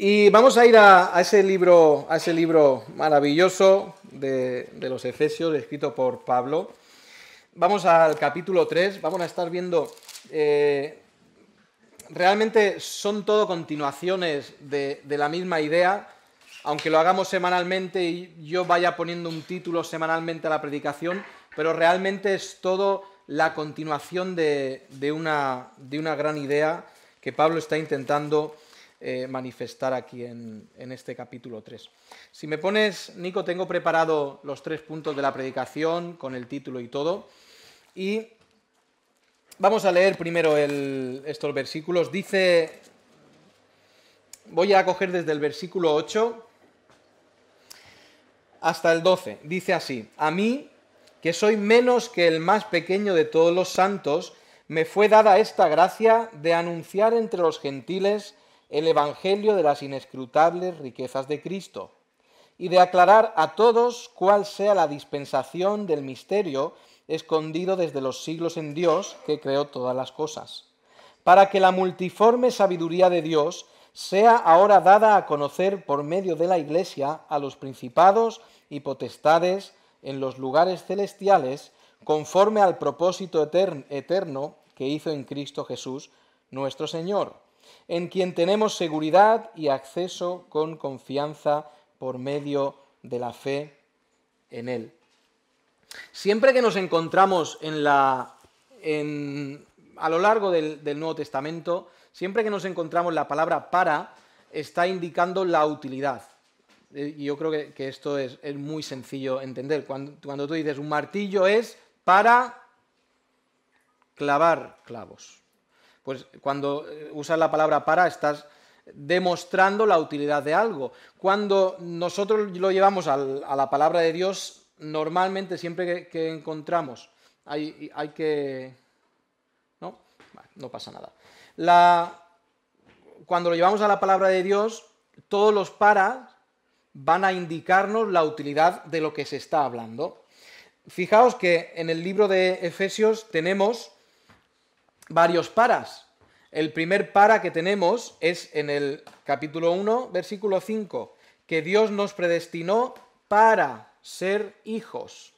Y vamos a ir a ese libro maravilloso de los Efesios, escrito por Pablo. Vamos al capítulo 3, vamos a estar viendo, realmente son todo continuaciones de la misma idea, aunque lo hagamos semanalmente y yo vaya poniendo un título semanalmente a la predicación, pero realmente es todo la continuación de una gran idea que Pablo está intentando manifestar aquí en este capítulo 3. Si me pones, Nico, tengo preparado los 3 puntos de la predicación con el título y todo, y vamos a leer primero estos versículos. Dice, voy a coger desde el versículo 8 hasta el 12, dice así: a mí, que soy menos que el más pequeño de todos los santos, me fue dada esta gracia de anunciar entre los gentiles el evangelio de las inescrutables riquezas de Cristo, y de aclarar a todos cuál sea la dispensación del misterio escondido desde los siglos en Dios, que creó todas las cosas, para que la multiforme sabiduría de Dios sea ahora dada a conocer por medio de la Iglesia a los principados y potestades en los lugares celestiales, conforme al propósito eterno que hizo en Cristo Jesús, nuestro Señor, en quien tenemos seguridad y acceso con confianza por medio de la fe en Él. Siempre que nos encontramos a lo largo del Nuevo Testamento, siempre que nos encontramos la palabra para, está indicando la utilidad. Y yo creo que esto es muy sencillo entender. Cuando tú dices un martillo es para clavar clavos. Pues cuando usas la palabra para, estás demostrando la utilidad de algo. Cuando nosotros lo llevamos a la palabra de Dios, normalmente siempre que encontramos hay que... ¿No? Vale, no pasa nada. Cuando lo llevamos a la palabra de Dios, todos los para van a indicarnos la utilidad de lo que se está hablando. Fijaos que en el libro de Efesios tenemos varios paras. El primer para que tenemos es en el capítulo 1, versículo 5, que Dios nos predestinó para ser hijos.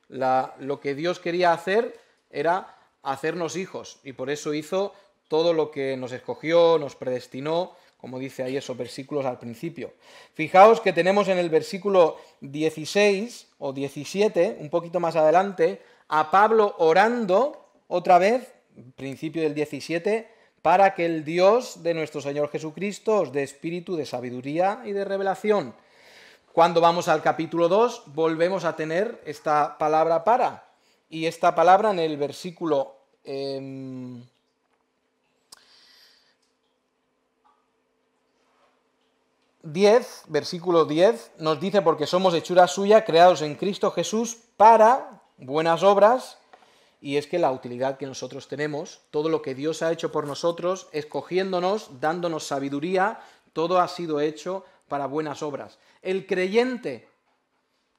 Lo que Dios quería hacer era hacernos hijos, y por eso hizo todo lo que nos escogió, nos predestinó, como dice ahí esos versículos al principio. Fijaos que tenemos en el versículo 16 o 17, un poquito más adelante, a Pablo orando otra vez, principio del 17, para que el Dios de nuestro Señor Jesucristo os dé espíritu de sabiduría y de revelación. Cuando vamos al capítulo 2, volvemos a tener esta palabra para, y esta palabra en el versículo 10, versículo 10, nos dice: porque somos hechura suya, creados en Cristo Jesús para buenas obras. Y es que la utilidad que nosotros tenemos, todo lo que Dios ha hecho por nosotros, escogiéndonos, dándonos sabiduría, todo ha sido hecho para buenas obras. El creyente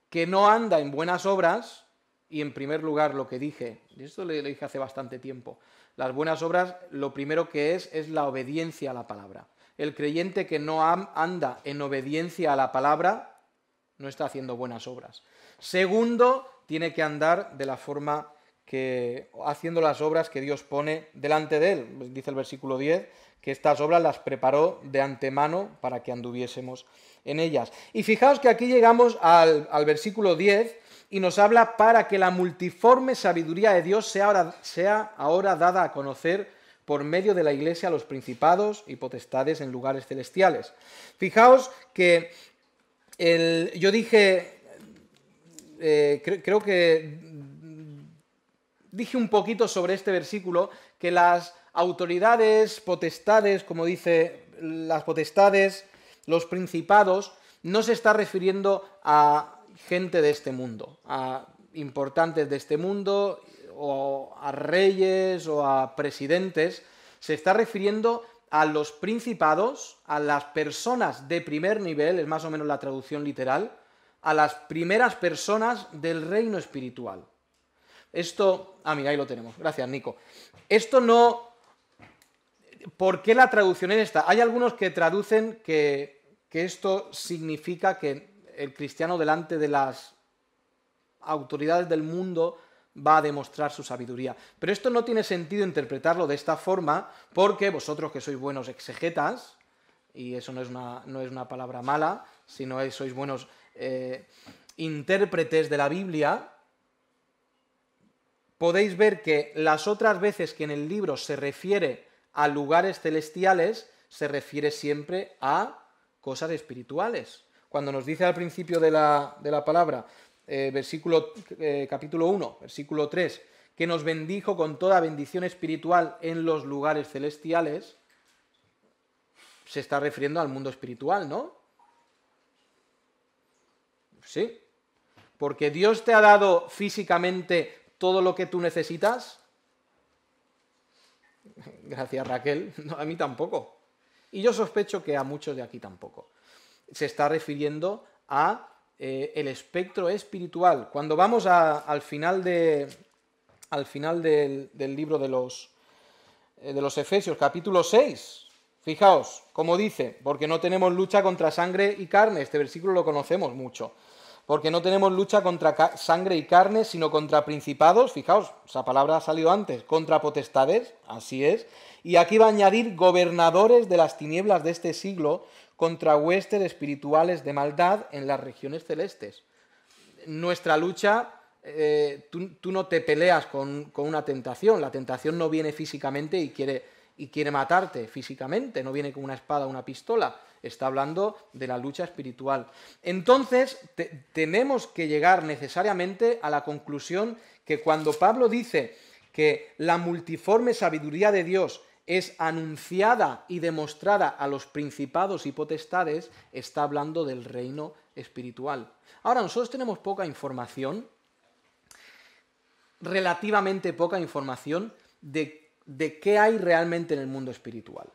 que no anda en buenas obras, y en primer lugar lo que dije, y esto lo dije hace bastante tiempo, las buenas obras lo primero que es la obediencia a la palabra. El creyente que no anda en obediencia a la palabra no está haciendo buenas obras. Segundo, tiene que andar de la forma haciendo las obras que Dios pone delante de él. Dice el versículo 10 que estas obras las preparó de antemano para que anduviésemos en ellas. Y fijaos que aquí llegamos al versículo 10 y nos habla para que la multiforme sabiduría de Dios sea ahora dada a conocer por medio de la Iglesia a los principados y potestades en lugares celestiales. Fijaos que yo dije, creo que dije un poquito sobre este versículo, que las autoridades, potestades, como dice, las potestades, los principados, no se está refiriendo a gente de este mundo, a importantes de este mundo, o a reyes, o a presidentes. Se está refiriendo a los principados, a las personas de primer nivel, es más o menos la traducción literal, a las primeras personas del reino espiritual. Esto, mira, ahí lo tenemos, gracias, Nico. Esto no ¿Por qué la traducción es esta? Hay algunos que traducen que esto significa que el cristiano delante de las autoridades del mundo va a demostrar su sabiduría. Pero esto no tiene sentido interpretarlo de esta forma, porque vosotros que sois buenos exegetas, y eso no es una palabra mala, sino que sois buenos intérpretes de la Biblia, podéis ver que las otras veces que en el libro se refiere a lugares celestiales, se refiere siempre a cosas espirituales. Cuando nos dice al principio de la palabra, capítulo 1, versículo 3, que nos bendijo con toda bendición espiritual en los lugares celestiales, se está refiriendo al mundo espiritual, ¿no? Sí. Porque Dios te ha dado físicamente todo lo que tú necesitas. Gracias, Raquel. No, a mí tampoco. Y yo sospecho que a muchos de aquí tampoco. Se está refiriendo a el espectro espiritual. Cuando vamos al final del libro de los Efesios, capítulo 6, fijaos cómo dice, porque no tenemos lucha contra sangre y carne. Este versículo lo conocemos mucho. Porque no tenemos lucha contra sangre y carne, sino contra principados, fijaos, esa palabra ha salido antes, contra potestades, así es, y aquí va a añadir gobernadores de las tinieblas de este siglo, contra huestes espirituales de maldad en las regiones celestes. Nuestra lucha, tú no te peleas con una tentación, la tentación no viene físicamente y quiere matarte físicamente, no viene con una espada o una pistola, está hablando de la lucha espiritual. Entonces, tenemos que llegar necesariamente a la conclusión que cuando Pablo dice que la multiforme sabiduría de Dios es anunciada y demostrada a los principados y potestades, está hablando del reino espiritual. Ahora, nosotros tenemos poca información, relativamente poca información, de qué hay realmente en el mundo espiritual.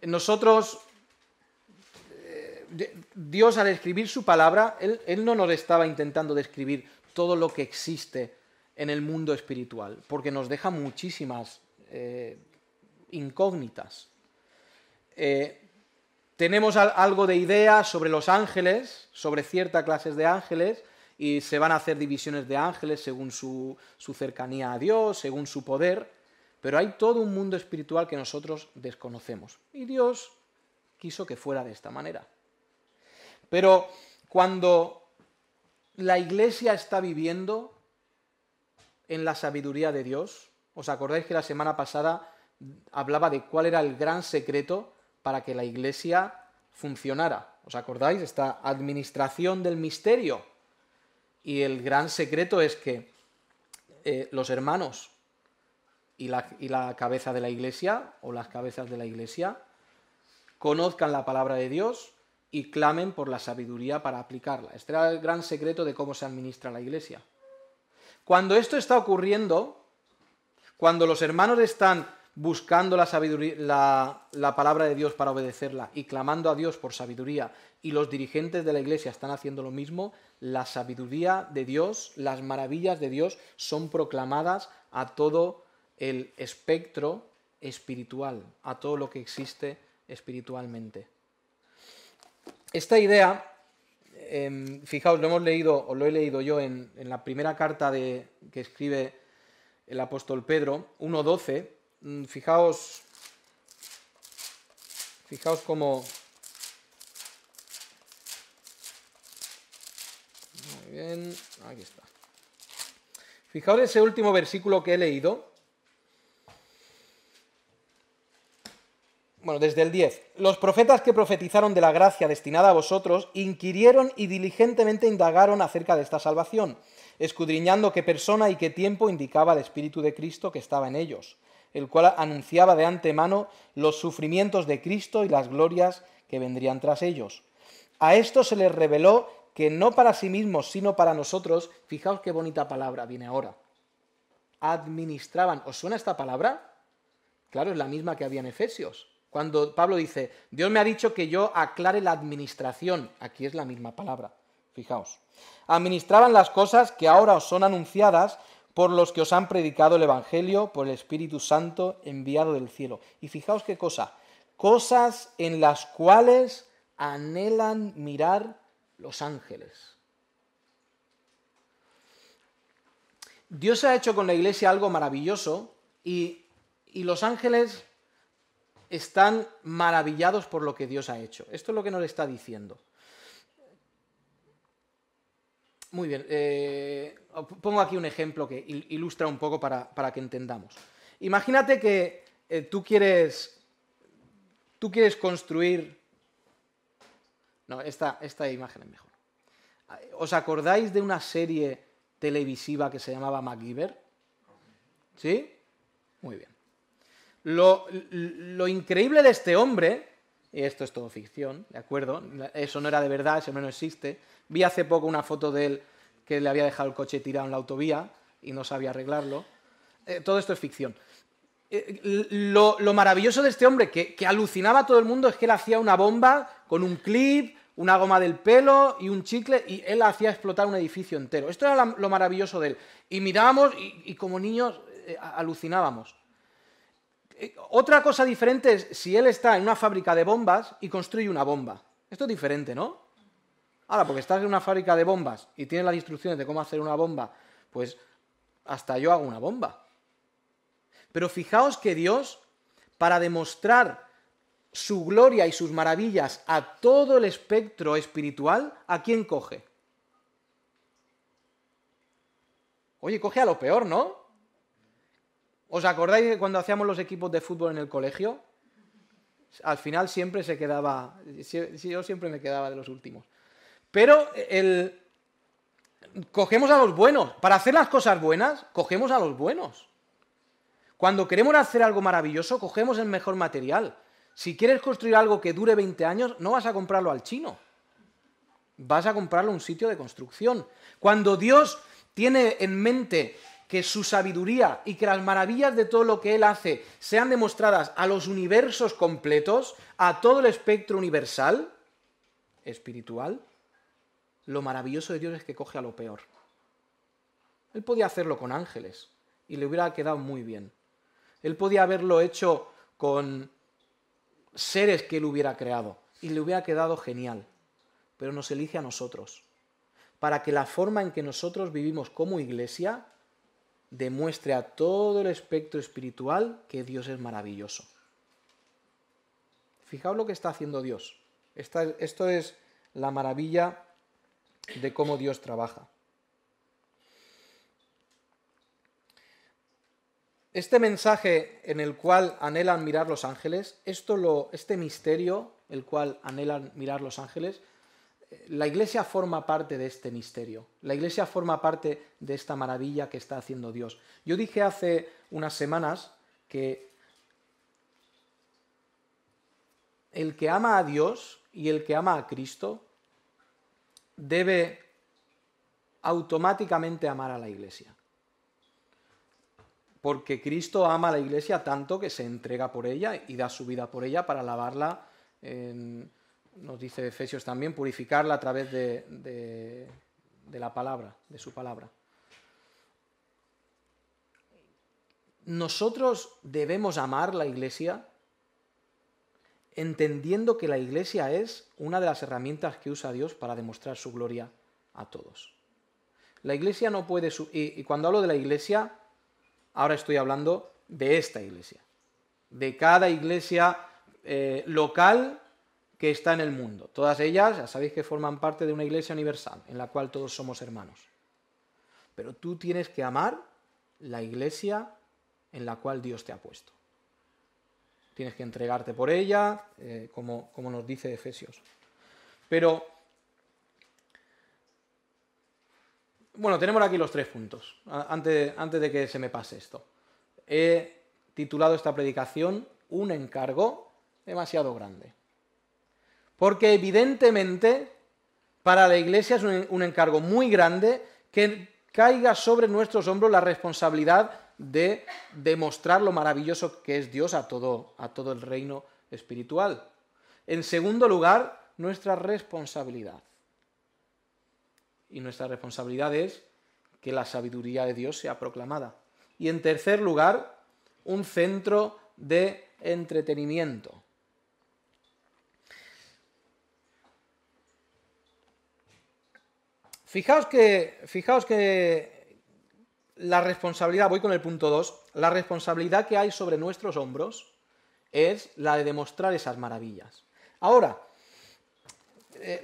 Nosotros, Dios al escribir su palabra, Él no nos estaba intentando describir todo lo que existe en el mundo espiritual, porque nos deja muchísimas incógnitas. Tenemos algo de idea sobre los ángeles, sobre ciertas clases de ángeles, y se van a hacer divisiones de ángeles según su cercanía a Dios, según su poder, pero hay todo un mundo espiritual que nosotros desconocemos. Y Dios quiso que fuera de esta manera. Pero cuando la Iglesia está viviendo en la sabiduría de Dios, ¿os acordáis que la semana pasada hablaba de cuál era el gran secreto para que la Iglesia funcionara? ¿Os acordáis? Esta administración del misterio. Y el gran secreto es que los hermanos y la cabeza de la Iglesia, o las cabezas de la Iglesia, conozcan la palabra de Dios y clamen por la sabiduría para aplicarla. Este era el gran secreto de cómo se administra la Iglesia. Cuando esto está ocurriendo, cuando los hermanos están buscando la sabiduría, la palabra de Dios para obedecerla y clamando a Dios por sabiduría, y los dirigentes de la Iglesia están haciendo lo mismo, la sabiduría de Dios, las maravillas de Dios son proclamadas a todo el espectro espiritual, a todo lo que existe espiritualmente. Esta idea, fijaos, lo hemos leído, o lo he leído yo en la primera carta que escribe el apóstol Pedro, 1:12. Fijaos cómo... Muy bien, aquí está. Fijaos ese último versículo que he leído. Bueno, desde el 10. Los profetas que profetizaron de la gracia destinada a vosotros inquirieron y diligentemente indagaron acerca de esta salvación, escudriñando qué persona y qué tiempo indicaba el Espíritu de Cristo que estaba en ellos, el cual anunciaba de antemano los sufrimientos de Cristo y las glorias que vendrían tras ellos. A esto se les reveló que no para sí mismos, sino para nosotros, fijaos qué bonita palabra viene ahora, administraban. ¿Os suena esta palabra? Claro, es la misma que había en Efesios. Cuando Pablo dice, Dios me ha dicho que yo aclare la administración, aquí es la misma palabra, fijaos. Administraban las cosas que ahora os son anunciadas por los que os han predicado el Evangelio por el Espíritu Santo enviado del cielo. Y fijaos qué cosa, cosas en las cuales anhelan mirar los ángeles. Dios ha hecho con la Iglesia algo maravilloso y los ángeles están maravillados por lo que Dios ha hecho. Esto es lo que nos está diciendo. Muy bien, pongo aquí un ejemplo que ilustra un poco para que entendamos. Imagínate que tú quieres construir... No, esta imagen es mejor. ¿Os acordáis de una serie televisiva que se llamaba MacGyver? ¿Sí? Muy bien. Lo increíble de este hombre, y esto es todo ficción, ¿de acuerdo? Eso no era de verdad, eso no existe. Vi hace poco una foto de él que le había dejado el coche tirado en la autovía y no sabía arreglarlo. Todo esto es ficción. Lo maravilloso de este hombre, que alucinaba a todo el mundo, es que él hacía una bomba con un clip, una goma del pelo y un chicle, y él hacía explotar un edificio entero. Esto era lo maravilloso de él. Y mirábamos y como niños alucinábamos. Otra cosa diferente es si él está en una fábrica de bombas y construye una bomba. Esto es diferente, ¿no? Ahora, porque estás en una fábrica de bombas y tienes las instrucciones de cómo hacer una bomba, pues hasta yo hago una bomba. Pero fijaos que Dios, para demostrar su gloria y sus maravillas a todo el espectro espiritual, ¿a quién coge? Oye, coge a lo peor, ¿no? ¿Os acordáis de cuando hacíamos los equipos de fútbol en el colegio? Al final siempre se quedaba, yo siempre me quedaba de los últimos. Pero cogemos a los buenos. Para hacer las cosas buenas, cogemos a los buenos. Cuando queremos hacer algo maravilloso, cogemos el mejor material. Si quieres construir algo que dure 20 años, no vas a comprarlo al chino. Vas a comprarlo en un sitio de construcción. Cuando Dios tiene en mente que su sabiduría y que las maravillas de todo lo que Él hace sean demostradas a los universos completos, a todo el espectro universal, espiritual, lo maravilloso de Dios es que coge a lo peor. Él podía hacerlo con ángeles y le hubiera quedado muy bien. Él podía haberlo hecho con seres que Él hubiera creado y le hubiera quedado genial. Pero nos elige a nosotros, para que la forma en que nosotros vivimos como iglesia demuestre a todo el espectro espiritual que Dios es maravilloso. Fijaos lo que está haciendo Dios. Esto es la maravilla de cómo Dios trabaja. Este mensaje en el cual anhelan mirar los ángeles, este misterio, el cual anhelan mirar los ángeles, la Iglesia forma parte de este misterio. La Iglesia forma parte de esta maravilla que está haciendo Dios. Yo dije hace unas semanas que el que ama a Dios y el que ama a Cristo debe automáticamente amar a la Iglesia. Porque Cristo ama a la Iglesia tanto que se entrega por ella y da su vida por ella para lavarla nos dice Efesios también, purificarla a través de la palabra, de su palabra. Nosotros debemos amar la Iglesia entendiendo que la Iglesia es una de las herramientas que usa Dios para demostrar su gloria a todos. La Iglesia no puede... Y cuando hablo de la Iglesia, ahora estoy hablando de esta Iglesia, de cada iglesia local que está en el mundo. Todas ellas, ya sabéis que forman parte de una iglesia universal, en la cual todos somos hermanos. Pero tú tienes que amar la iglesia en la cual Dios te ha puesto. Tienes que entregarte por ella, como nos dice Efesios. Pero, bueno, tenemos aquí los 3 puntos, antes de que se me pase esto. He titulado esta predicación Un encargo demasiado grande. Porque evidentemente para la Iglesia es un encargo muy grande que caiga sobre nuestros hombros la responsabilidad de demostrar lo maravilloso que es Dios a todo el reino espiritual. En segundo lugar, nuestra responsabilidad. Y nuestra responsabilidad es que la sabiduría de Dios sea proclamada. Y en tercer lugar, un centro de entretenimiento. Fijaos que la responsabilidad, voy con el punto 2, la responsabilidad que hay sobre nuestros hombros es la de demostrar esas maravillas. Ahora,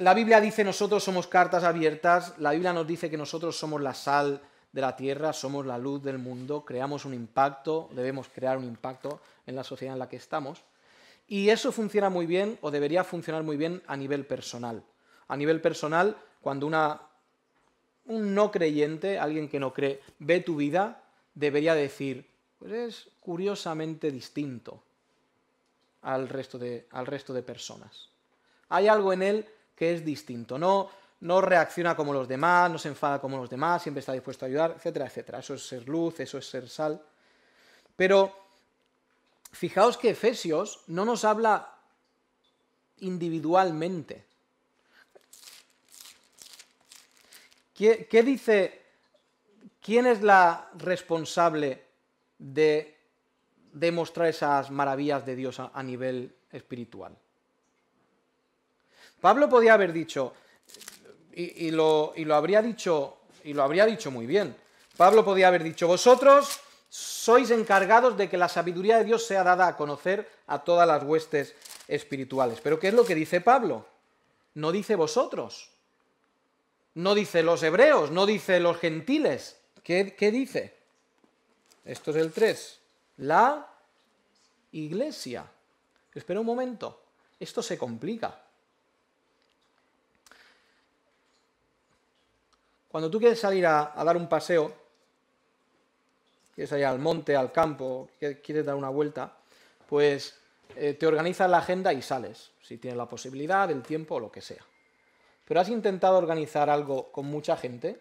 la Biblia dice nosotros somos cartas abiertas, la Biblia nos dice que nosotros somos la sal de la tierra, somos la luz del mundo, creamos un impacto, debemos crear un impacto en la sociedad en la que estamos, y eso funciona muy bien, o debería funcionar muy bien a nivel personal. A nivel personal, cuando un no creyente, alguien que no cree, ve tu vida, debería decir, pues es curiosamente distinto al resto de personas. Hay algo en él que es distinto, no reacciona como los demás, no se enfada como los demás, siempre está dispuesto a ayudar, etcétera, etcétera. Eso es ser luz, eso es ser sal. Pero fijaos que Efesios no nos habla individualmente. ¿Qué dice? ¿Quién es la responsable de demostrar esas maravillas de Dios a nivel espiritual? Pablo podía haber dicho, y lo habría dicho muy bien. Pablo podía haber dicho, vosotros sois encargados de que la sabiduría de Dios sea dada a conocer a todas las huestes espirituales. Pero ¿qué es lo que dice Pablo? No dice vosotros. No dice los hebreos, no dice los gentiles. ¿Qué dice? Esto es el 3. La iglesia. Espera un momento. Esto se complica. Cuando tú quieres salir a dar un paseo, quieres salir al monte, al campo, quieres dar una vuelta, pues te organizas la agenda y sales, si tienes la posibilidad, el tiempo o lo que sea. ¿Pero has intentado organizar algo con mucha gente?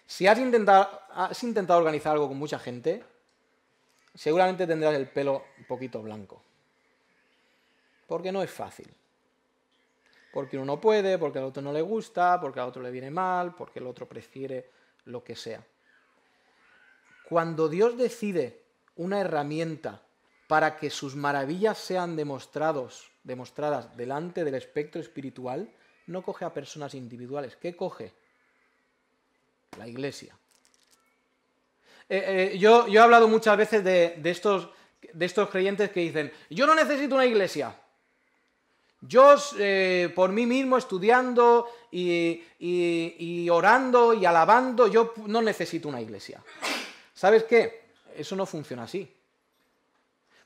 Si has intentado organizar algo con mucha gente, seguramente tendrás el pelo un poquito blanco. Porque no es fácil. Porque uno no puede, porque al otro no le gusta, porque al otro le viene mal, porque el otro prefiere lo que sea. Cuando Dios decide una herramienta para que sus maravillas sean demostradas delante del espectro espiritual, no coge a personas individuales. ¿Qué coge? La iglesia. Yo he hablado muchas veces de estos creyentes que dicen, yo no necesito una iglesia. Yo, por mí mismo, estudiando y orando y alabando, yo no necesito una iglesia. ¿Sabes qué? Eso no funciona así.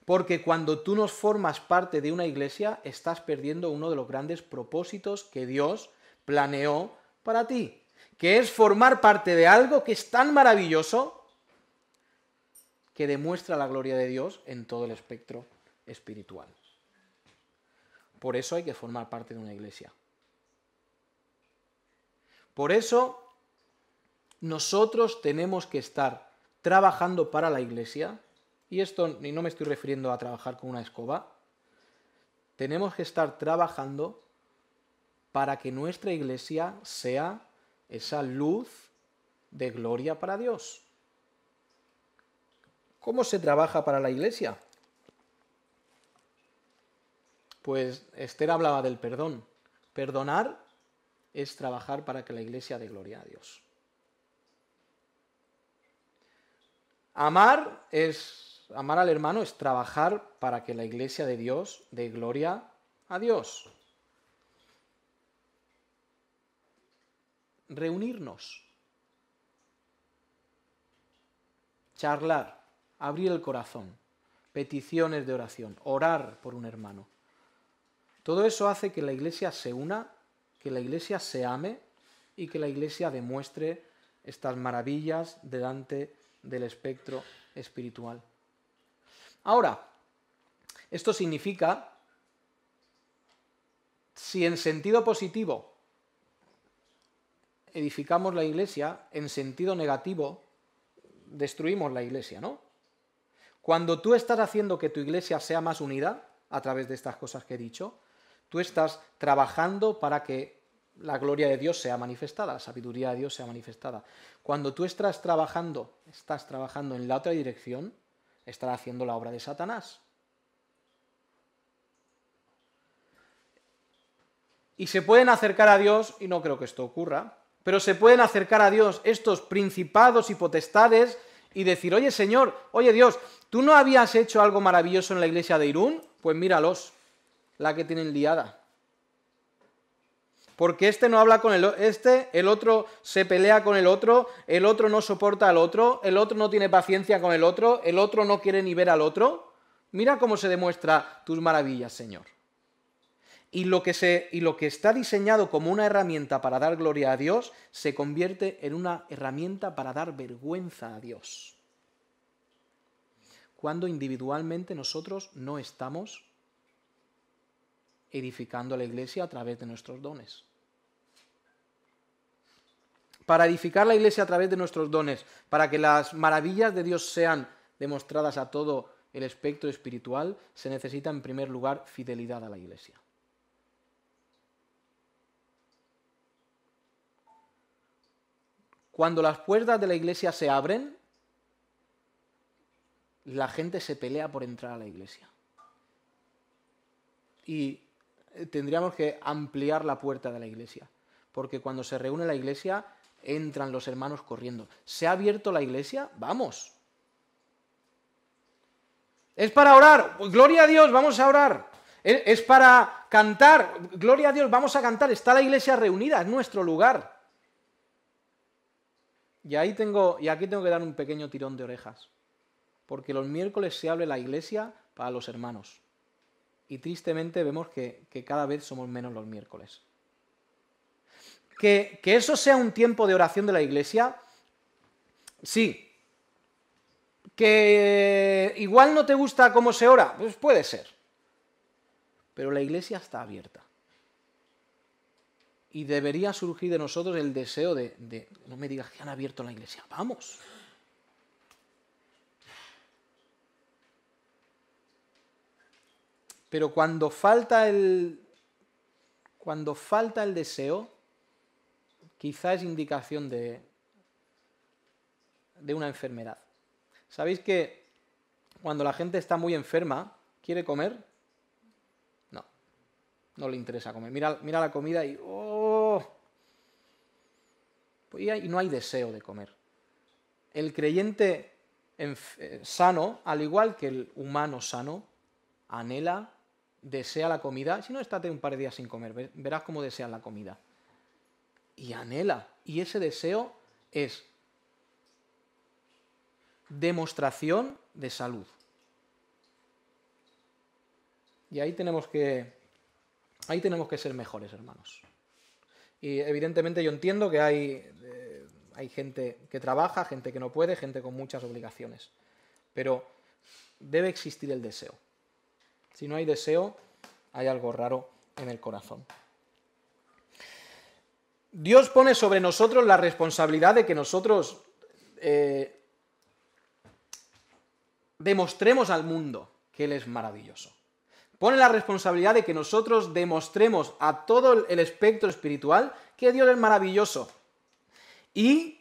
Porque cuando tú no formas parte de una iglesia, estás perdiendo uno de los grandes propósitos que Dios planeó para ti, que es formar parte de algo que es tan maravilloso que demuestra la gloria de Dios en todo el espectro espiritual. Por eso hay que formar parte de una iglesia. Por eso nosotros tenemos que estar trabajando para la iglesia, y no me estoy refiriendo a trabajar con una escoba, tenemos que estar trabajando para que nuestra iglesia sea esa luz de gloria para Dios. ¿Cómo se trabaja para la iglesia? Pues Esther hablaba del perdón. Perdonar es trabajar para que la iglesia dé gloria a Dios. Amar al hermano es trabajar para que la iglesia de Dios dé gloria a Dios. Reunirnos, charlar, abrir el corazón, peticiones de oración, orar por un hermano. Todo eso hace que la iglesia se una, que la iglesia se ame y que la iglesia demuestre estas maravillas delante del espectro espiritual. Ahora, esto significa, si en sentido positivo edificamos la iglesia, en sentido negativo destruimos la iglesia, ¿no? Cuando tú estás haciendo que tu iglesia sea más unida, a través de estas cosas que he dicho, tú estás trabajando para que la gloria de Dios sea manifestada, la sabiduría de Dios sea manifestada. Cuando tú estás trabajando en la otra dirección, estás haciendo la obra de Satanás. Y se pueden acercar a Dios, y no creo que esto ocurra, pero se pueden acercar a Dios estos principados y potestades y decir, oye Señor, oye Dios, ¿tú no habías hecho algo maravilloso en la iglesia de Irún? Pues míralos, la que tienen liada. Porque este no habla con el otro se pelea con el otro no soporta al otro, el otro no tiene paciencia con el otro no quiere ni ver al otro. Mira cómo se demuestra tus maravillas, Señor. Y lo que está diseñado como una herramienta para dar gloria a Dios se convierte en una herramienta para dar vergüenza a Dios. Cuando individualmente nosotros no estamos edificando la iglesia a través de nuestros dones. Para edificar la iglesia a través de nuestros dones, para que las maravillas de Dios sean demostradas a todo el espectro espiritual, se necesita en primer lugar fidelidad a la iglesia. Cuando las puertas de la iglesia se abren, la gente se pelea por entrar a la iglesia. Y tendríamos que ampliar la puerta de la iglesia, porque cuando se reúne la iglesia, entran los hermanos corriendo. ¿Se ha abierto la iglesia? ¡Vamos! ¿Es para orar? Pues gloria a Dios, vamos a orar. ¿Es para cantar? Gloria a Dios, vamos a cantar. Está la iglesia reunida, es nuestro lugar. Y aquí tengo que dar un pequeño tirón de orejas, porque los miércoles se abre la iglesia para los hermanos. Y tristemente vemos que cada vez somos menos los miércoles. Que eso sea un tiempo de oración de la iglesia, sí. Que igual no te gusta cómo se ora, pues puede ser. Pero la iglesia está abierta. Y debería surgir de nosotros el deseo de no me digas que han abierto la iglesia, vamos. Pero cuando falta el deseo, quizá es indicación de una enfermedad. ¿Sabéis que cuando la gente está muy enferma, quiere comer? No le interesa comer. Mira la comida y y no hay deseo de comer. El creyente sano, al igual que el humano sano, anhela, desea la comida. Si no, estate un par de días sin comer, verás cómo deseas la comida. Y anhela. Y ese deseo es demostración de salud. Y ahí tenemos que ser mejores, hermanos. Y evidentemente yo entiendo que hay gente que trabaja, gente que no puede, gente con muchas obligaciones. Pero debe existir el deseo. Si no hay deseo, hay algo raro en el corazón. Dios pone sobre nosotros la responsabilidad de que nosotros demostremos al mundo que Él es maravilloso. Pone la responsabilidad de que nosotros demostremos a todo el espectro espiritual que Dios es maravilloso. Y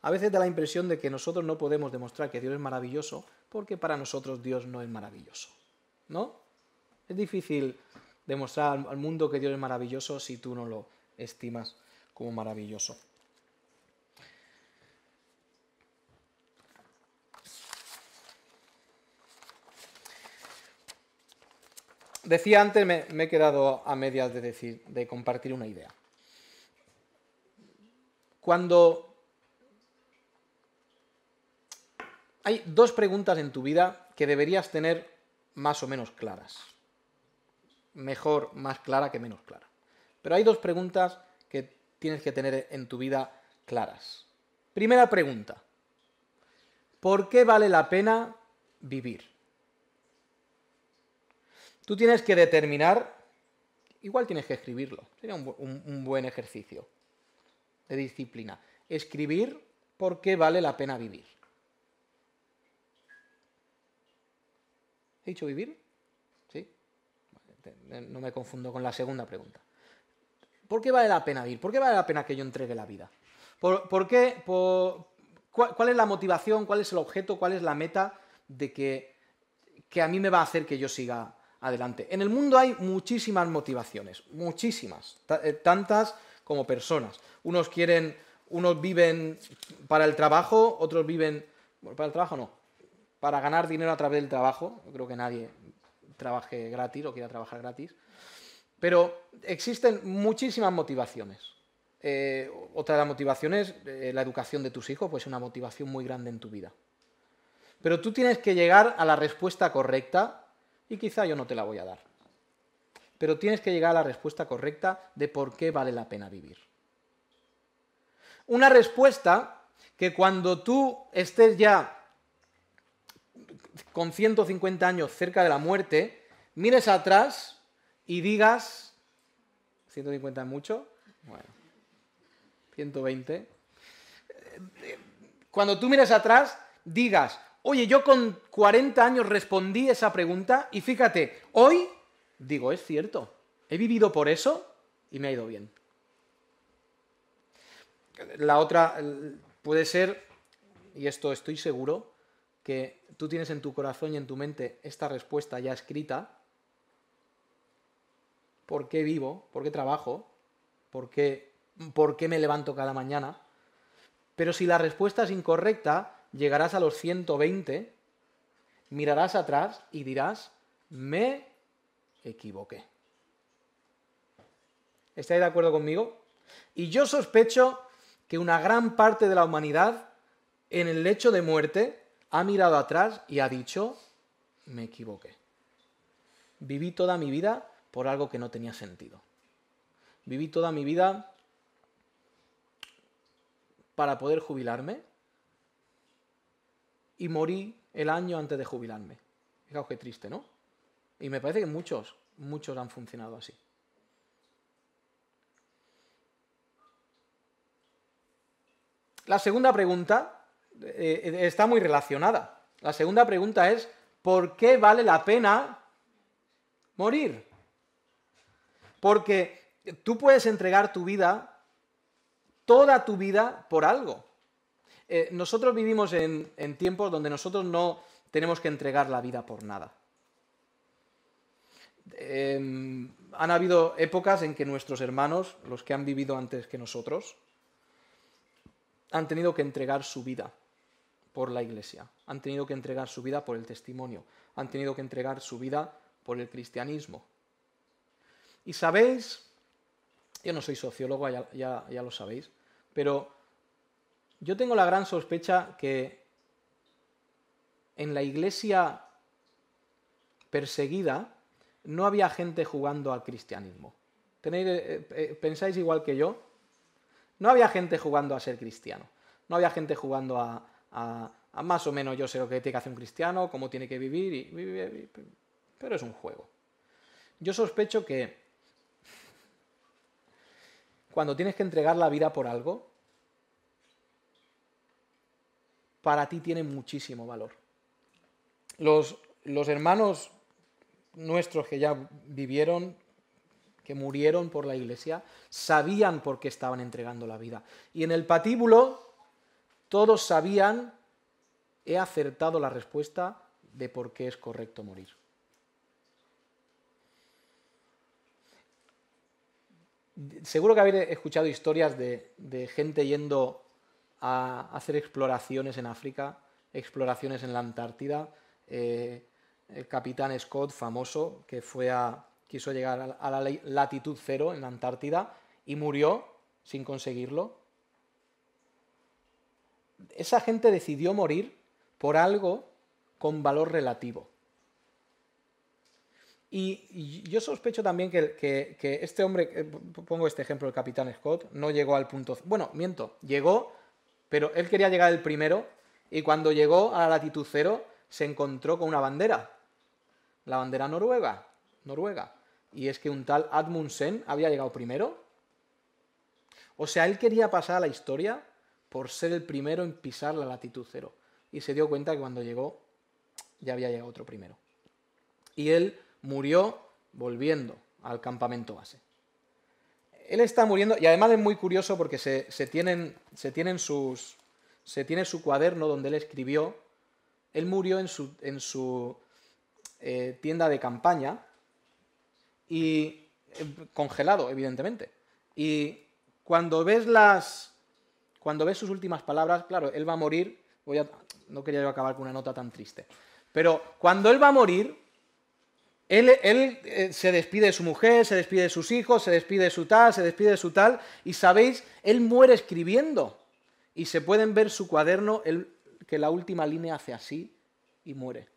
a veces da la impresión de que nosotros no podemos demostrar que Dios es maravilloso porque para nosotros Dios no es maravilloso, ¿no? Es difícil demostrar al mundo que Dios es maravilloso si tú no lo estimas como maravilloso. Decía antes, me he quedado a medias de compartir una idea. Cuando hay dos preguntas en tu vida que deberías tener más o menos claras. Mejor más clara que menos clara. Pero hay dos preguntas que tienes que tener en tu vida claras. Primera pregunta. ¿Por qué vale la pena vivir? Tú tienes que determinar, igual tienes que escribirlo, sería un buen ejercicio de disciplina. Escribir por qué vale la pena vivir. ¿He dicho vivir? ¿Sí? No me confundo con la segunda pregunta. ¿Por qué vale la pena vivir? ¿Por qué vale la pena que yo entregue la vida? ¿Por qué? ¿Cuál es la motivación? ¿Cuál es el objeto? ¿Cuál es la meta de que a mí me va a hacer que yo siga adelante? En el mundo hay muchísimas motivaciones, muchísimas, tantas como personas. Unos viven para el trabajo, otros viven, bueno, para el trabajo no, para ganar dinero a través del trabajo. Yo creo que nadie trabaje gratis o quiera trabajar gratis. Pero existen muchísimas motivaciones. Otra de las motivaciones, la educación de tus hijos, pues es una motivación muy grande en tu vida. Pero tú tienes que llegar a la respuesta correcta, y quizá yo no te la voy a dar. Pero tienes que llegar a la respuesta correcta de por qué vale la pena vivir. Una respuesta que cuando tú estés ya con 150 años cerca de la muerte, mires atrás y digas, 150 es mucho, bueno, 120, cuando tú mires atrás, digas, oye, yo con 40 años respondí esa pregunta y fíjate, hoy digo, es cierto, he vivido por eso y me ha ido bien. La otra puede ser, y esto estoy seguro, que tú tienes en tu corazón y en tu mente esta respuesta ya escrita. ¿Por qué vivo? ¿Por qué trabajo? ¿Por qué me levanto cada mañana? Pero si la respuesta es incorrecta, llegarás a los 120, mirarás atrás y dirás, me equivoqué. ¿Estáis de acuerdo conmigo? Y yo sospecho que una gran parte de la humanidad, en el lecho de muerte, ha mirado atrás y ha dicho, me equivoqué. Viví toda mi vida por algo que no tenía sentido. Viví toda mi vida para poder jubilarme y morí el año antes de jubilarme. Fijaos qué triste, ¿no? Y me parece que muchos han funcionado así. La segunda pregunta está muy relacionada. La segunda pregunta es, ¿por qué vale la pena morir? Porque tú puedes entregar tu vida, toda tu vida, por algo. Nosotros vivimos en tiempos donde nosotros no tenemos que entregar la vida por nada. Han habido épocas en que nuestros hermanos, los que han vivido antes que nosotros, han tenido que entregar su vida por la Iglesia, han tenido que entregar su vida por el testimonio, han tenido que entregar su vida por el cristianismo. Y sabéis, yo no soy sociólogo, ya lo sabéis, pero yo tengo la gran sospecha que en la Iglesia perseguida no había gente jugando al cristianismo. ¿Pensáis igual que yo? No había gente jugando a ser cristiano. No había gente jugando a más o menos yo sé lo que tiene que hacer un cristiano, cómo tiene que vivir, pero es un juego. Yo sospecho que cuando tienes que entregar la vida por algo, para ti tiene muchísimo valor. Los hermanos nuestros que ya vivieron, que murieron por la Iglesia, sabían por qué estaban entregando la vida. Y en el patíbulo todos sabían, he acertado la respuesta de por qué es correcto morir. Seguro que habéis escuchado historias de gente yendo a hacer exploraciones en África, exploraciones en la Antártida. El capitán Scott, famoso, que quiso llegar a la latitud cero en la Antártida y murió sin conseguirlo. Esa gente decidió morir por algo con valor relativo. Y yo sospecho también que este hombre, pongo este ejemplo, el capitán Scott, no llegó al punto... Bueno, miento, llegó, pero él quería llegar el primero y cuando llegó a la latitud cero se encontró con una bandera, la bandera noruega. Y es que un tal Amundsen había llegado primero. O sea, él quería pasar a la historia por ser el primero en pisar la latitud cero. Y se dio cuenta que cuando llegó ya había llegado otro primero. Y él murió volviendo al campamento base. Él está muriendo, y además es muy curioso porque se tiene su cuaderno donde él escribió. Él murió en su tienda de campaña, y congelado, evidentemente. Y cuando ves sus últimas palabras, claro, él va a morir. No quería yo acabar con una nota tan triste, pero cuando él va a morir, él se despide de su mujer, se despide de sus hijos, se despide de su tal, se despide de su tal, y sabéis, él muere escribiendo. Y se pueden ver su cuaderno, que la última línea hace así y muere.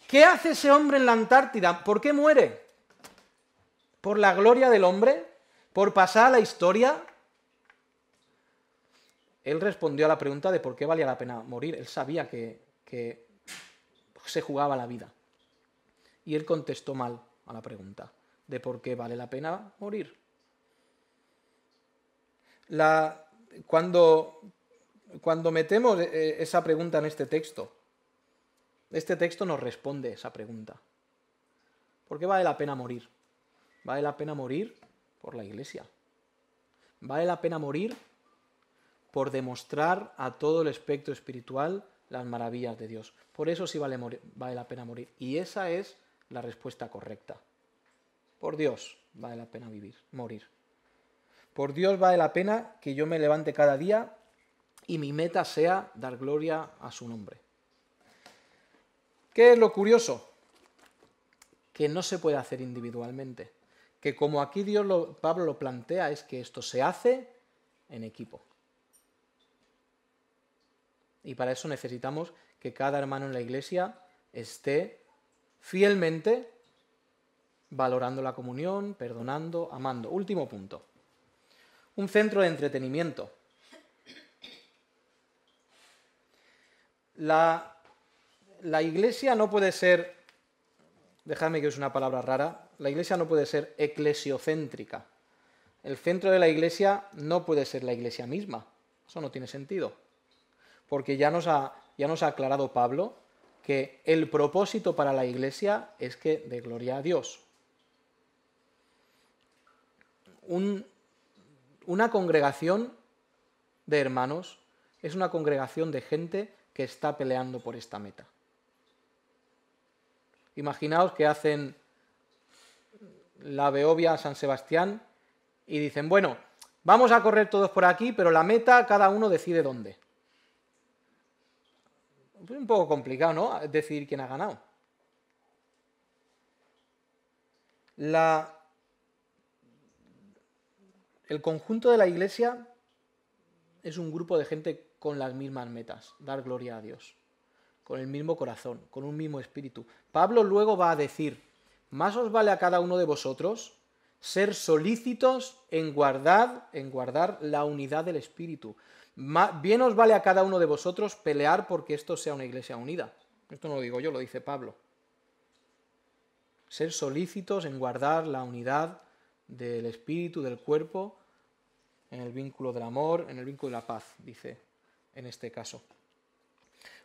¿Qué hace ese hombre en la Antártida? ¿Por qué muere? ¿Por la gloria del hombre? ¿Por pasar a la historia? Él respondió a la pregunta de por qué valía la pena morir. Él sabía que se jugaba la vida. Y él contestó mal a la pregunta de por qué vale la pena morir. Cuando metemos esa pregunta en este texto nos responde esa pregunta. ¿Por qué vale la pena morir? Vale la pena morir por la Iglesia. Vale la pena morir por demostrar a todo el espectro espiritual las maravillas de Dios. Por eso sí vale la pena morir. Y esa es la respuesta correcta. Por Dios vale la pena morir. Por Dios vale la pena que yo me levante cada día y mi meta sea dar gloria a su nombre. ¿Qué es lo curioso? Que no se puede hacer individualmente. Que como aquí Pablo lo plantea, es que esto se hace en equipo. Y para eso necesitamos que cada hermano en la Iglesia esté fielmente valorando la comunión, perdonando, amando. Último punto. Un centro de entretenimiento. La Iglesia no puede ser, dejadme que use una palabra rara, la Iglesia no puede ser eclesiocéntrica. El centro de la Iglesia no puede ser la Iglesia misma. Eso no tiene sentido. Porque ya nos ha aclarado Pablo que el propósito para la Iglesia es que dé gloria a Dios. Una congregación de hermanos es una congregación de gente que está peleando por esta meta. Imaginaos que hacen la Beovia a San Sebastián y dicen, bueno, vamos a correr todos por aquí, pero la meta cada uno decide dónde. Es un poco complicado, ¿no? Decidir quién ha ganado. El conjunto de la Iglesia es un grupo de gente con las mismas metas, dar gloria a Dios, con el mismo corazón, con un mismo espíritu. Pablo luego va a decir, más os vale a cada uno de vosotros ser solícitos en guardar la unidad del espíritu. Bien os vale a cada uno de vosotros pelear porque esto sea una Iglesia unida. Esto no lo digo yo, lo dice Pablo. Ser solícitos en guardar la unidad del espíritu, del cuerpo, en el vínculo del amor, en el vínculo de la paz, dice en este caso.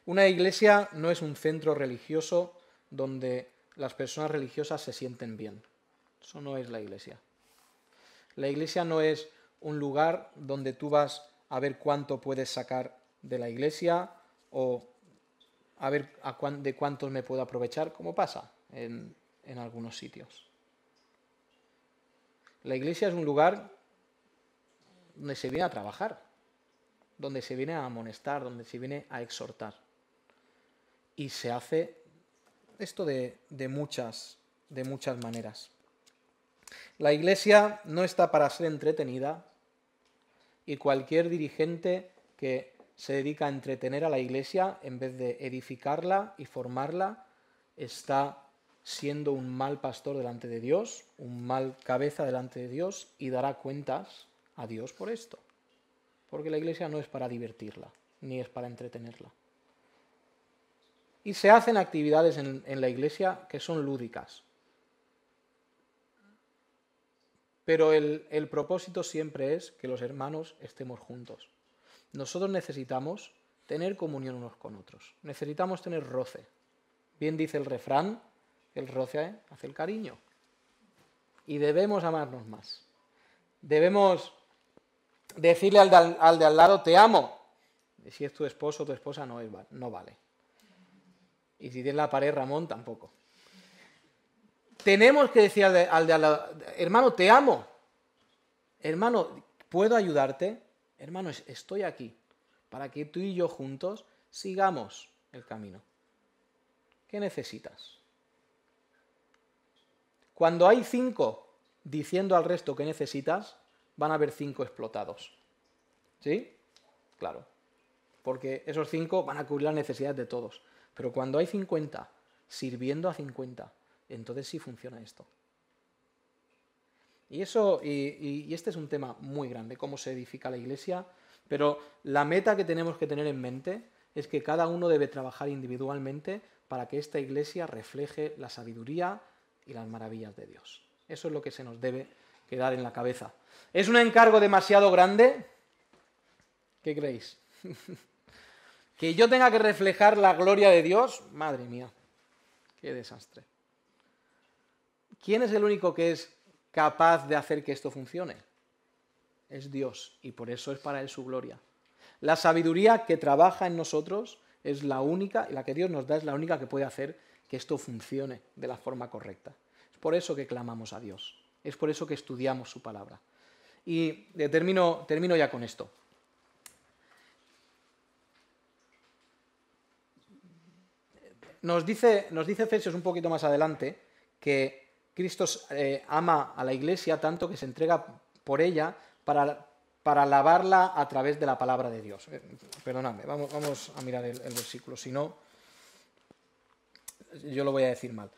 Una iglesia no es un centro religioso donde las personas religiosas se sienten bien. Eso no es la iglesia. La iglesia no es un lugar donde tú vas a ver cuánto puedes sacar de la iglesia o a ver de cuántos me puedo aprovechar, como pasa en algunos sitios. La iglesia es un lugar donde se viene a trabajar, donde se viene a amonestar, donde se viene a exhortar. Y se hace esto de muchas maneras. La iglesia no está para ser entretenida y cualquier dirigente que se dedica a entretener a la iglesia en vez de edificarla y formarla está siendo un mal pastor delante de Dios, un mal cabeza delante de Dios y dará cuentas a Dios por esto. Porque la iglesia no es para divertirla, ni es para entretenerla. Y se hacen actividades en la iglesia que son lúdicas. Pero el propósito siempre es que los hermanos estemos juntos. Nosotros necesitamos tener comunión unos con otros. Necesitamos tener roce. Bien dice el refrán, el roce hace el cariño. y debemos amarnos más. Debemos decirle al de al lado, te amo. Y si es tu esposo o tu esposa, no vale. Y si tienes la pared, Ramón, tampoco. Tenemos que decir al de al lado, hermano, te amo. Hermano, ¿puedo ayudarte? Hermano, estoy aquí para que tú y yo juntos sigamos el camino. ¿Qué necesitas? Cuando hay 5 diciendo al resto que necesitas, van a haber 5 explotados. ¿Sí? Claro. Porque esos 5 van a cubrir las necesidades de todos. Pero cuando hay 50 sirviendo a 50, entonces sí funciona esto. Y este es un tema muy grande, cómo se edifica la iglesia, pero la meta que tenemos que tener en mente es que cada uno debe trabajar individualmente para que esta iglesia refleje la sabiduría y las maravillas de Dios. Eso es lo que se nos debe quedar en la cabeza. ¿Es un encargo demasiado grande? ¿Qué creéis? ¿Que yo tenga que reflejar la gloria de Dios? Madre mía, qué desastre. ¿Quién es el único que es capaz de hacer que esto funcione? Es Dios, y por eso es para Él su gloria. La sabiduría que trabaja en nosotros es la única, y la que Dios nos da es la única que puede hacer que esto funcione de la forma correcta. Es por eso que clamamos a Dios, es por eso que estudiamos su palabra. Y termino ya con esto. Nos dice Efesios un poquito más adelante que Cristo ama a la iglesia tanto que se entrega por ella para lavarla a través de la palabra de Dios. Perdonadme, vamos a mirar el versículo, si no, yo lo voy a decir mal.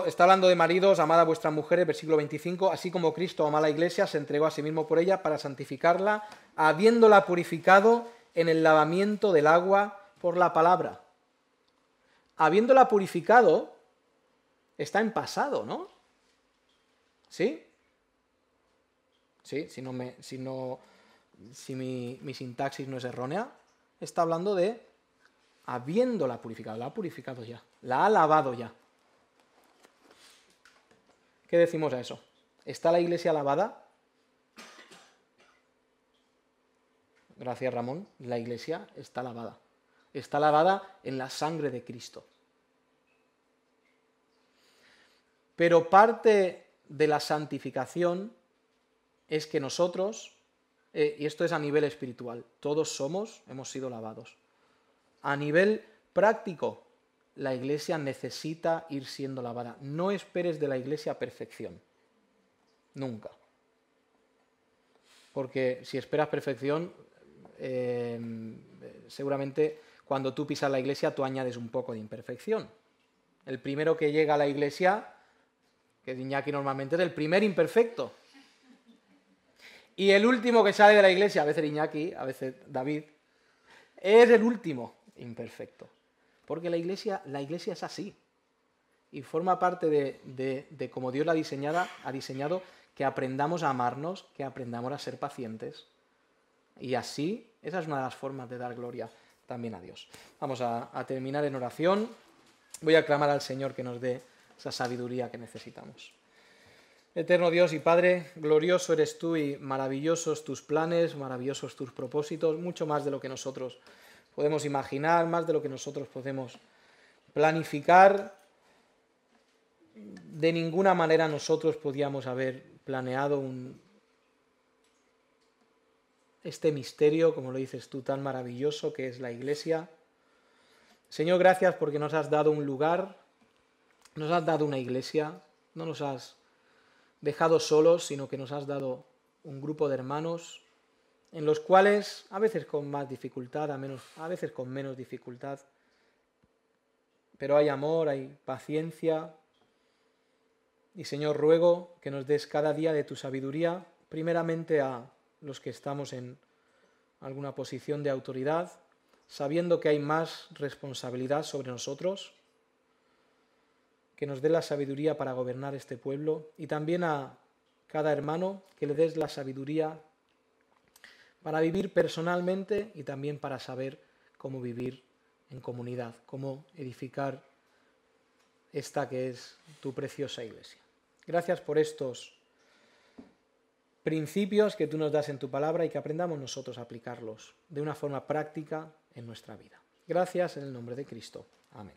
Está hablando de maridos, amad a vuestras mujeres, versículo 25, así como Cristo ama a la iglesia, se entregó a sí mismo por ella para santificarla, habiéndola purificado en el lavamiento del agua por la palabra. Habiéndola purificado, está en pasado, ¿no? ¿Sí? Sí, si mi sintaxis no es errónea, está hablando de habiéndola purificado, la ha purificado ya, la ha lavado ya. ¿Qué decimos a eso? ¿Está la iglesia lavada? Gracias, Ramón. La iglesia está lavada. Está lavada en la sangre de Cristo. Pero parte de la santificación es que nosotros, y esto es a nivel espiritual, todos hemos sido lavados. A nivel práctico, la iglesia necesita ir siendo lavada. No esperes de la iglesia perfección. Nunca. Porque si esperas perfección, seguramente cuando tú pisas la iglesia tú añades un poco de imperfección. El primero que llega a la iglesia, que es Iñaki normalmente, es el primer imperfecto. Y el último que sale de la iglesia, a veces Iñaki, a veces David, es el último imperfecto. Porque la iglesia es así. Y forma parte de cómo Dios la ha diseñado, que aprendamos a amarnos, que aprendamos a ser pacientes. Y así, esa es una de las formas de dar gloria también a Dios. Vamos a terminar en oración. Voy a clamar al Señor que nos dé esa sabiduría que necesitamos. Eterno Dios y Padre, glorioso eres tú y maravillosos tus planes, maravillosos tus propósitos, mucho más de lo que nosotros podemos imaginar, más de lo que nosotros podemos planificar. De ninguna manera nosotros podíamos haber planeado este misterio, como lo dices tú, tan maravilloso que es la Iglesia. Señor, gracias porque nos has dado un lugar, nos has dado una iglesia, no nos has dejado solos, sino que nos has dado un grupo de hermanos en los cuales, a veces con más dificultad, a veces con menos dificultad, pero hay amor, hay paciencia. Y Señor, ruego que nos des cada día de tu sabiduría, primeramente a los que estamos en alguna posición de autoridad, sabiendo que hay más responsabilidad sobre nosotros, que nos dé la sabiduría para gobernar este pueblo, y también a cada hermano que le des la sabiduría para vivir personalmente y también para saber cómo vivir en comunidad, cómo edificar esta que es tu preciosa iglesia. Gracias por estos principios que tú nos das en tu palabra y que aprendamos nosotros a aplicarlos de una forma práctica en nuestra vida. Gracias en el nombre de Cristo. Amén.